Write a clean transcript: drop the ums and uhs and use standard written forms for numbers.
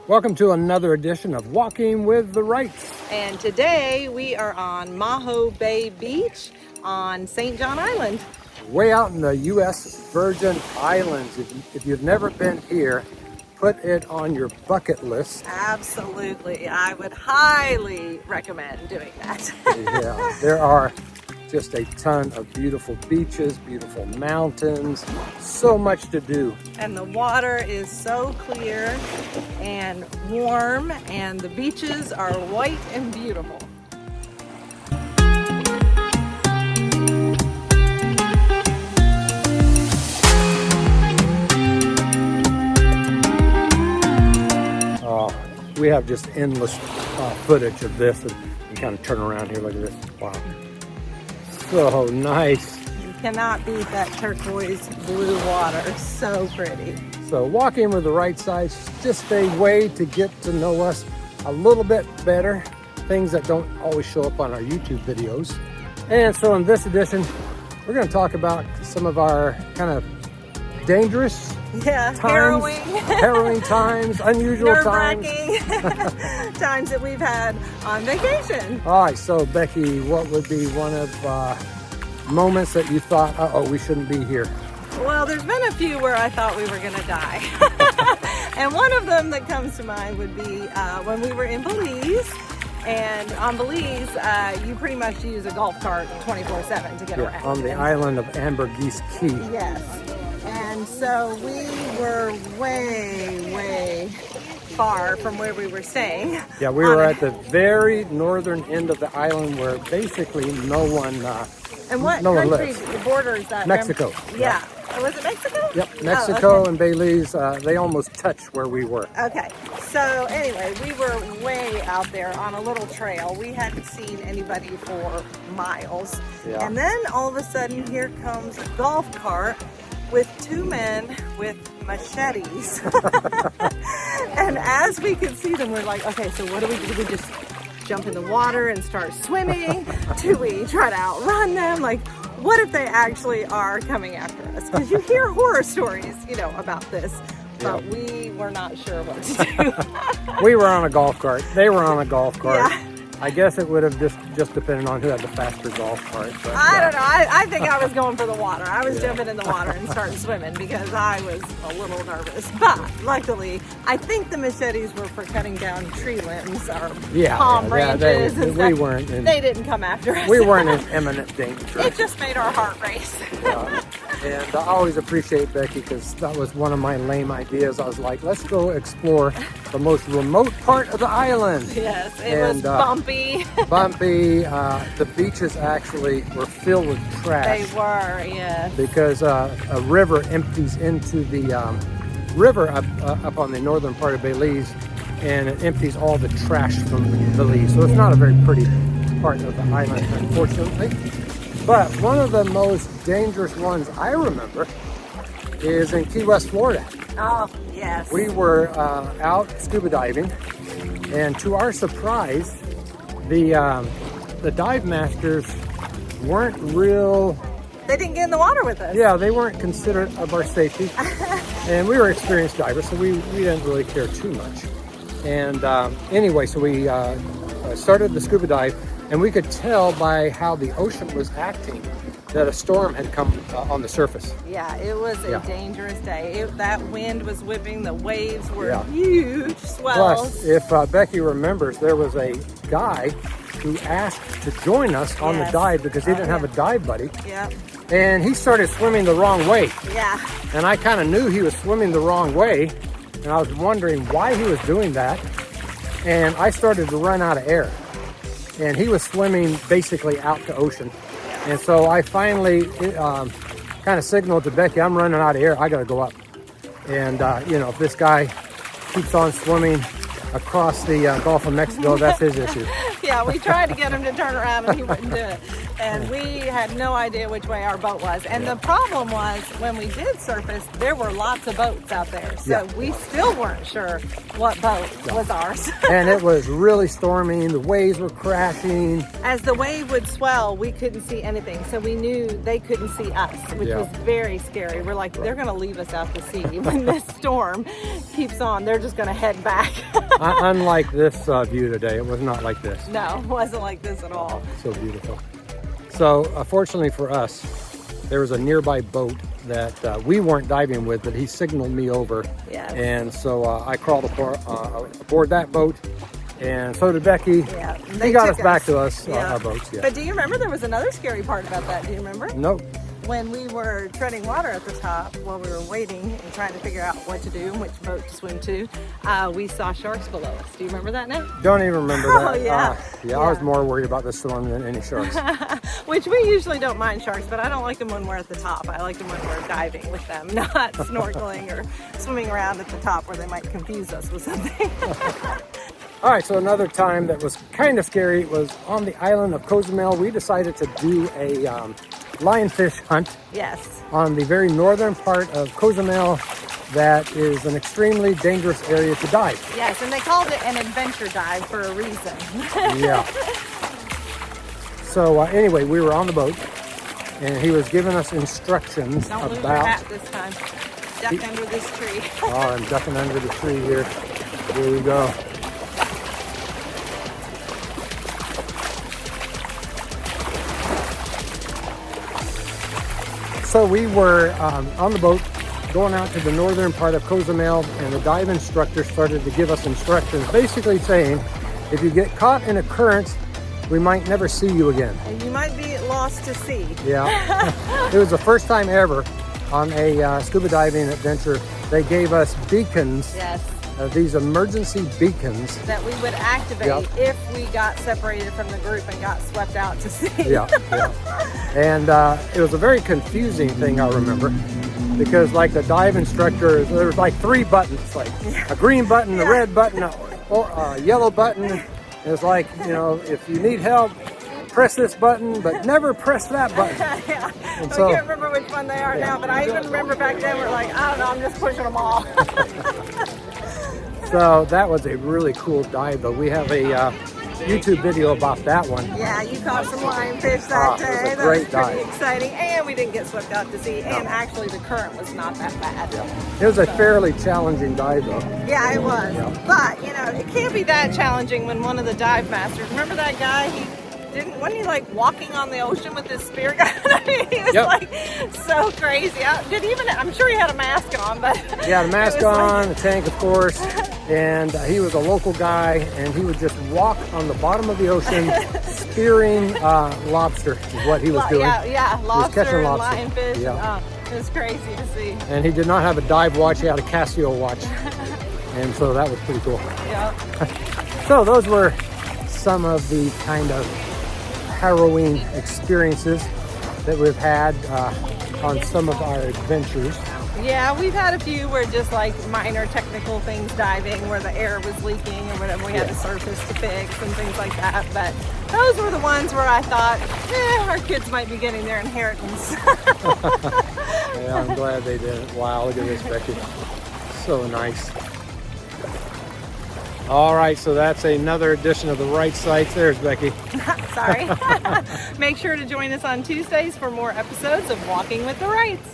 Welcome to another edition of Walking with the Wrights. And today we are on Maho Beach on St. John Island. Way out in the U.S. Virgin Islands. If you've never been here, put it on your bucket list. Absolutely. I would highly recommend doing that. Yeah, there are just a ton of beautiful beaches, beautiful mountains, so much to do. And the water is so clear and warm, and the beaches are white and beautiful. We have just endless footage of this, and you kind of turn around here, look at this. Wow. So nice. You cannot beat that turquoise blue water. So pretty. So Walking with the Wrights is just a way to get to know us a little bit better, things that don't always show up on our YouTube videos. And so in this edition, we're going to talk about some of our kind of dangerous times, harrowing times, unusual times. Times that we've had on vacation. All right, so Becky, what would be one of moments that you thought, uh-oh, we shouldn't be here? Well, there's been a few where I thought we were going to die. And one of them that comes to mind would be when we were in Belize. And on Belize, you pretty much use a golf cart 24/7 to get around. On the island of Ambergris Key. Yes. And so we were way far from where we were staying. Yeah, we were at the very northern end of the island where basically no one and what no country lives. borders that? Mexico. Yeah. Was it Mexico? Yep, Mexico. Oh, okay. And Belize, they almost touch where we were. Okay, so anyway, we were way out there on a little trail. We hadn't seen anybody for miles. Yeah. And then all of a sudden, here comes a golf cart with two men with machetes. And as we could see them, we're like, okay, so what do we do? Do we just jump in the water and start swimming? Do we try to outrun them? Like, what if they actually are coming after us? Because you hear horror stories, about this, but we were not sure what to do. We were on a golf cart. They were on a golf cart. Yeah. I guess it would have just depended on who had the faster golf cart. But, I don't know. I think I was going for the water. I was jumping in the water and starting swimming because I was a little nervous. But luckily, I think the machetes were for cutting down tree limbs or palm branches. We weren't. They didn't come after us. We weren't in imminent danger. It just made our heart race. And I always appreciate Becky because that was one of my lame ideas. I was like, let's go explore the most remote part of the island. Yes, it was bumpy. Bumpy. The beaches actually were filled with trash. They were, yes. Because a river empties into the river up on the northern part of Belize, and it empties all the trash from Belize. So it's not a very pretty part of the island, unfortunately. But one of the most dangerous ones I remember is in Key West, Florida. Oh, yes. We were out scuba diving, and to our surprise, the dive masters weren't real. They didn't get in the water with us. Yeah, they weren't considerate of our safety. And we were experienced divers, so we didn't really care too much. And anyway, so we started the scuba dive, and we could tell by how the ocean was acting that a storm had come on the surface. Yeah, it was a dangerous day. That wind was whipping, the waves were huge swells. Plus, if Becky remembers, there was a guy who asked to join us on the dive because he didn't have a dive buddy. Yeah. And he started swimming the wrong way. Yeah. And I kind of knew he was swimming the wrong way, and I was wondering why he was doing that. And I started to run out of air. And he was swimming basically out to ocean. And so I finally kind of signaled to Becky, I'm running out of air, I gotta go up. And if this guy keeps on swimming across the Gulf of Mexico, that's his issue. Yeah, we tried to get him to turn around and he wouldn't do it. and we had no idea which way our boat was. And the problem was, when we did surface, there were lots of boats out there. So we still weren't sure what boat was ours. And it was really stormy. The waves were crashing. As the wave would swell, we couldn't see anything. So we knew they couldn't see us, which was very scary. We're like, they're going to leave us out to sea. When this storm keeps on, they're just going to head back. Unlike this view today, it was not like this. No, it wasn't like this at all. So beautiful. So fortunately for us, there was a nearby boat that we weren't diving with, but he signaled me over. Yes. And so I crawled aboard that boat, and so did Becky. Yeah, He got us back to us, our boats. Yeah. But do you remember there was another scary part about that? Do you remember? Nope. When we were treading water at the top while we were waiting and trying to figure out what to do and which boat to swim to, we saw sharks below us. Do you remember that now? Don't even remember that. Oh, yeah. I was more worried about the storm than any sharks. Which we usually don't mind sharks, but I don't like them when we're at the top. I like them when we're diving with them, not snorkeling or swimming around at the top where they might confuse us with something. All right, so another time that was kind of scary was on the island of Cozumel. We decided to do a lionfish hunt. Yes. On the very northern part of Cozumel, that is an extremely dangerous area to dive. Yes, and they called it an adventure dive for a reason. Yeah. So anyway, we were on the boat, and he was giving us instructions Don't about... lose your hat this time. Duck under this tree. Oh, I'm ducking under the tree here. Here we go. So we were on the boat going out to the northern part of Cozumel, and the dive instructor started to give us instructions, basically saying, if you get caught in a current, we might never see you again. And you might be lost to sea. Yeah. It was the first time ever on a scuba diving adventure. They gave us beacons. Yes. These emergency beacons that we would activate if we got separated from the group and got swept out to sea. Yeah. And it was a very confusing thing, I remember, because like the dive instructor, there was like 3 buttons, like a green button, a red button, a yellow button. It's like, you know, if you need help, press this button, but never press that button. And so, I can't remember which one they are now, but I even remember back then we're like, I don't know, I'm just pushing them all. So that was a really cool dive, but we have a YouTube video about that one. Yeah, you caught some lionfish that day. It was a great that was pretty dive. Exciting, and we didn't get swept out to sea, and actually the current was not that bad. It was a fairly challenging dive though. Yeah, it was. But, you know, it can't be that challenging when one of the dive masters, remember that guy, wasn't he like walking on the ocean with his spear gun? I mean, he was like so crazy. I'm sure he had a mask on, but yeah, the mask on, the tank, of course, and he was a local guy, and he would just walk on the bottom of the ocean, spearing lobster is what he was doing. Yeah, lobster catching and lobster. lionfish. Yeah. It was crazy to see. And he did not have a dive watch; he had a Casio watch, and so that was pretty cool. Yeah. So those were some of the kind of harrowing experiences that we've had on some of our adventures. Yeah, we've had a few where just like minor technical things diving where the air was leaking or whatever we had to surface to fix and things like that. But those were the ones where I thought, our kids might be getting their inheritance. Yeah, I'm glad they did. Wow, look at this, Becky. So nice. All right, so that's another edition of The Right Sights. There's Becky. Sorry. Make sure to join us on Tuesdays for more episodes of Walking with the Rights.